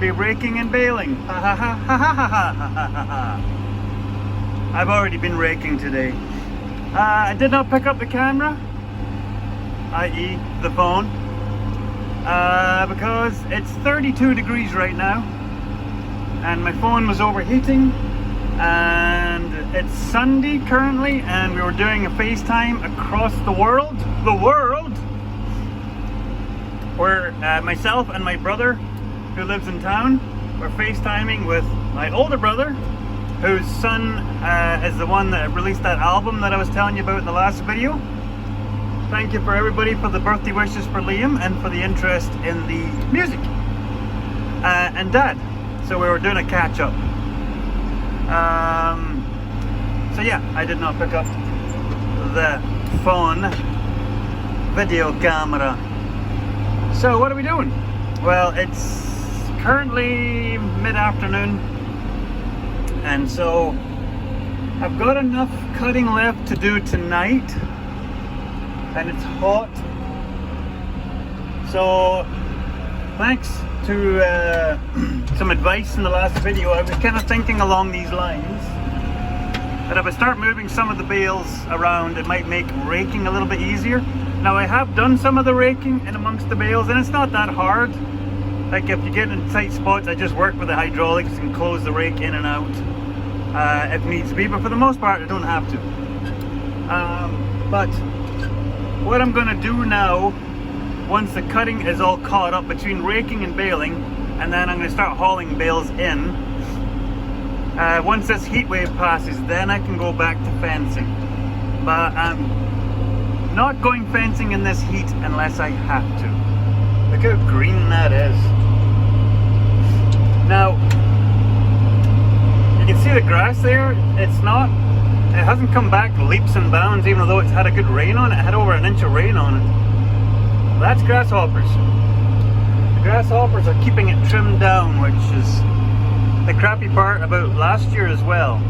be raking and baling. Ha ha ha ha ha ha ha ha ha. I've already been raking today. I did not pick up the camera, i.e. the phone, because it's 32 degrees right now and my phone was overheating, and it's Sunday currently and we were doing a FaceTime across the world, where myself and my brother who lives in town were FaceTiming with my older brother, whose son is the one that released that album that I was telling you about in the last video. Thank you for everybody for the birthday wishes for Liam and for the interest in the music. And Dad. So we were doing a catch up. So yeah, I did not pick up the phone video camera. So what are we doing? Well, it's currently mid-afternoon, and so I've got enough cutting left to do tonight, and it's hot. So thanks to some advice in the last video, I was kind of thinking along these lines that if I start moving some of the bales around, it might make raking a little bit easier. Now I have done some of the raking in amongst the bales and it's not that hard. Like if you get in tight spots, I just work with the hydraulics and close the rake in and out if needs be, but for the most part I don't have to. But what I'm going to do now, once the cutting is all caught up between raking and baling, and then I'm going to start hauling bales in. Once this heat wave passes, then I can go back to fencing. But I'm not going fencing in this heat unless I have to. Look how green that is. Now, you can see the grass there. It hasn't come back leaps and bounds, even though it's had a good rain on it. It had over an inch of rain on it. That's grasshoppers. The grasshoppers are keeping it trimmed down, which is the crappy part about last year as well.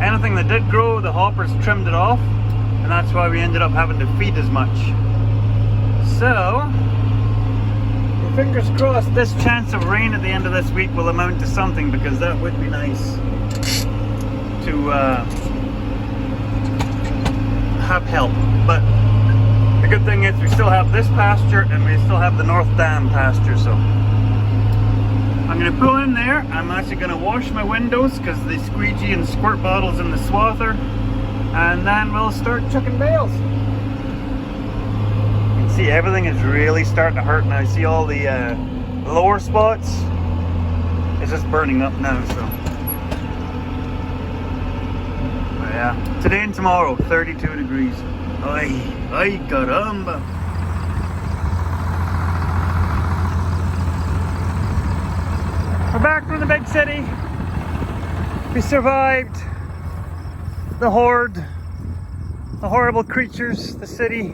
Anything that did grow, the hoppers trimmed it off, and that's why we ended up having to feed as much. So, fingers crossed this chance of rain at the end of this week will amount to something, because that would be nice to have help. But the good thing is we still have this pasture and we still have the North Dam pasture, so I'm going to pull in there. I'm actually going to wash my windows because the squeegee and squirt bottles in the swather, and then we'll start chucking bales. You can see everything is really starting to hurt now. I see all the lower spots. It's just burning up now, so. But yeah, today and tomorrow, 32 degrees. Ay caramba. We're back from the big city. We survived the horde, the horrible creatures, the city.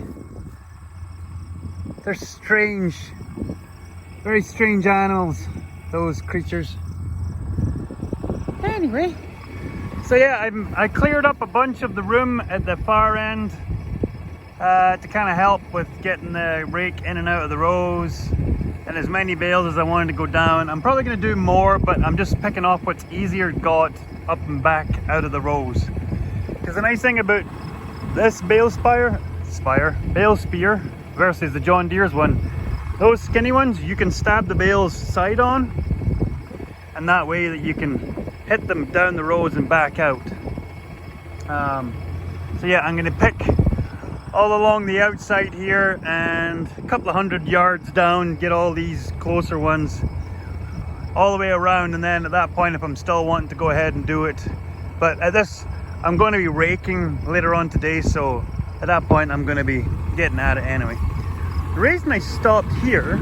They're strange, very strange animals, those creatures. Anyway, so yeah, I cleared up a bunch of the room at the far end to kind of help with getting the rake in and out of the rows, and as many bales as I wanted to go down. I'm probably going to do more, but I'm just picking off what's easier got up and back out of the rows. Because the nice thing about this bale spear versus the John Deere's one, those skinny ones you can stab the bales side on, and that way that you can hit them down the rows and back out. So yeah, I'm going to pick all along the outside here and a couple of 100 yards down, get all these closer ones all the way around, and then at that point, if I'm still wanting to go ahead and do it, but at this I'm going to be raking later on today, so at that point I'm going to be getting at it anyway. The reason I stopped here,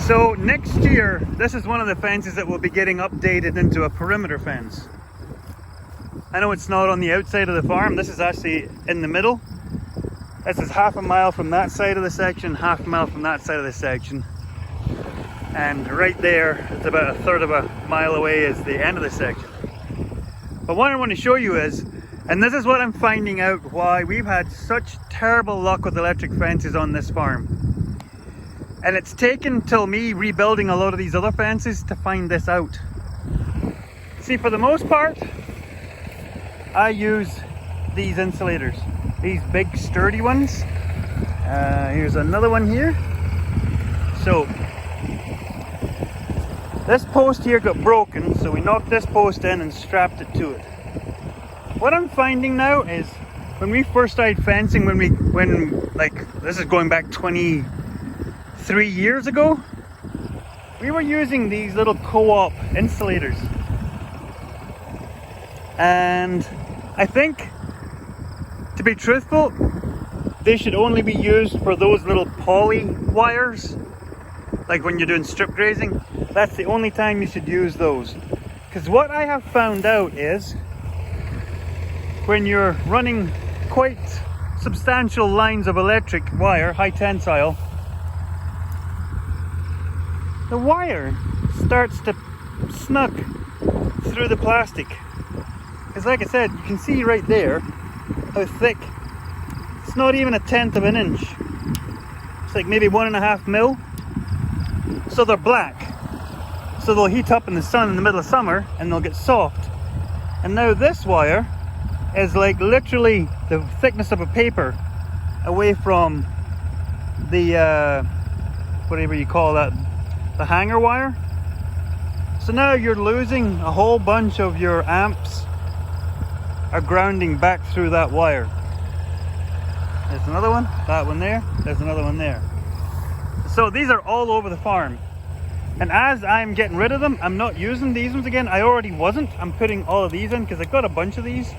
so next year this is one of the fences that will be getting updated into a perimeter fence. I know it's not on the outside of the farm, this is actually in the middle. This is half a mile from that side of the section, half a mile from that side of the section. And right there, it's about a third of a mile away, is the end of the section. But what I want to show you is, and this is what I'm finding out why we've had such terrible luck with electric fences on this farm. And it's taken till me rebuilding a lot of these other fences to find this out. See, for the most part, I use these insulators, these big sturdy ones. Here's another one here. So this post here got broken, so we knocked this post in and strapped it to it. What I'm finding now is when we first started fencing, when like this is going back 23 years ago, we were using these little co-op insulators. And I think, to be truthful, they should only be used for those little poly wires, like when you're doing strip grazing. That's the only time you should use those. Because what I have found out is, when you're running quite substantial lines of electric wire, high tensile, the wire starts to snug through the plastic. Because like I said, you can see right there how thick. It's not even a tenth of an inch. It's like maybe 1.5 mil. So they're black. So they'll heat up in the sun in the middle of summer and they'll get soft. And now this wire is like literally the thickness of a paper away from the whatever you call that, the hanger wire. So now you're losing a whole bunch of your amps are grounding back through that wire. There's another one, that one there, there's another one there. So these are all over the farm. And as I'm getting rid of them, I'm not using these ones again. I already wasn't. I'm putting all of these in because I got a bunch of these.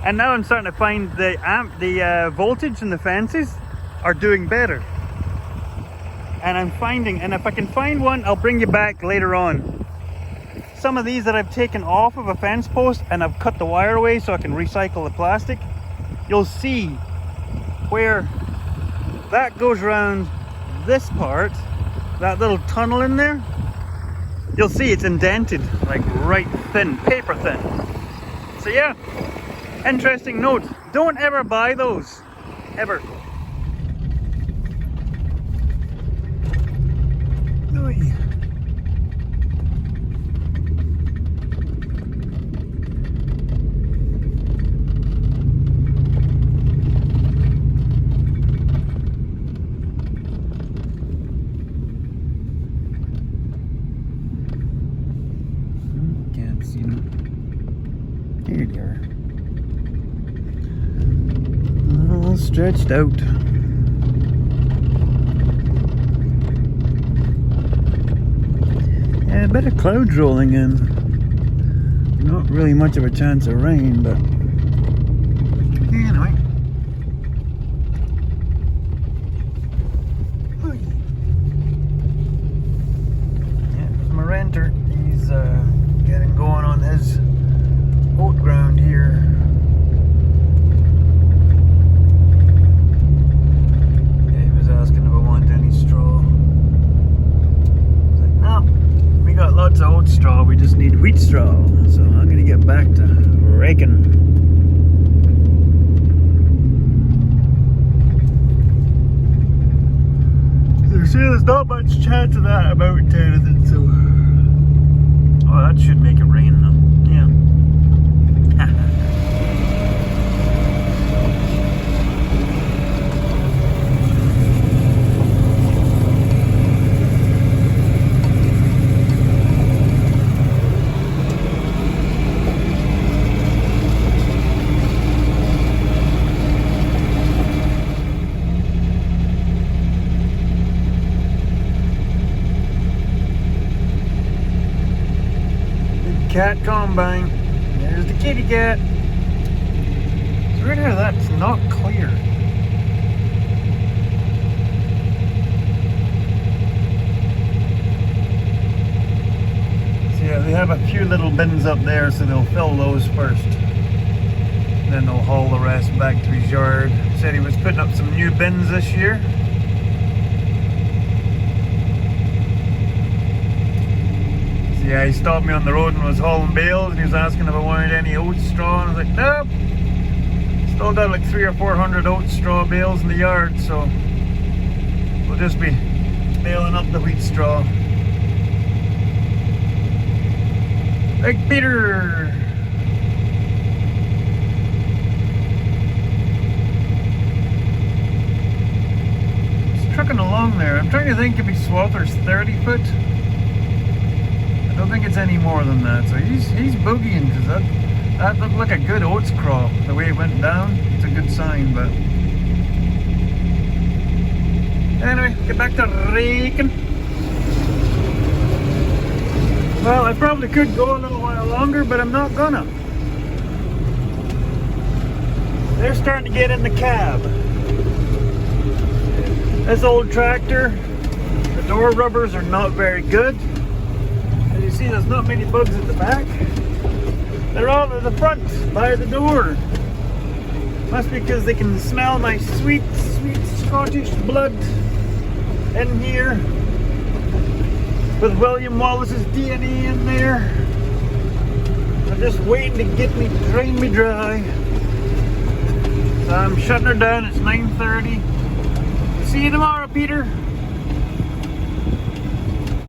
And now I'm starting to find the voltage in the fences are doing better. And I'm finding, and if I can find one, I'll bring you back later on. Some of these that I've taken off of a fence post and I've cut the wire away so I can recycle the plastic. You'll see where that goes around this part, that little tunnel in there. You'll see it's indented, like right thin, paper thin. So yeah, interesting note. Don't ever buy those, ever. Oy. Can't see them. Here you are. All stretched out. Yeah, a bit of clouds rolling in. Not really much of a chance of rain, but anyway. Yeah, my renter, he's getting going on his oat ground here. Yeah, he was asking if I wanted any straw. I was like, no, we got lots of oat straw, we just need wheat straw. So I'm gonna get back to raking. There's not much chance of that about anything, so oh, that should make it rain though. Yeah. Cat combine. There's the kitty cat. It's weird how that's not clear. So yeah, they have a few little bins up there, so they'll fill those first. Then they'll haul the rest back to his yard. Said he was putting up some new bins this year. Yeah, he stopped me on the road and was hauling bales, and he was asking if I wanted any oat straw, and I was like, nope. Still got like 300 or 400 oat straw bales in the yard, so we'll just be baling up the wheat straw. Hey, Peter! It's trucking along there. I'm trying to think if his swather's 30 foot. I don't think it's any more than that. So he's boogieing, because that looked like a good oats crop. The way it went down, it's a good sign, but... Anyway, get back to raking. Well, I probably could go a little while longer, but I'm not gonna. They're starting to get in the cab. This old tractor, the door rubbers are not very good. As you see, there's not many bugs at the back. They're all at the front, by the door. Must be because they can smell my sweet, sweet Scottish blood in here. With William Wallace's DNA in there. They're just waiting to get me, drain me dry. So I'm shutting her down, it's 9:30. See you tomorrow, Peter.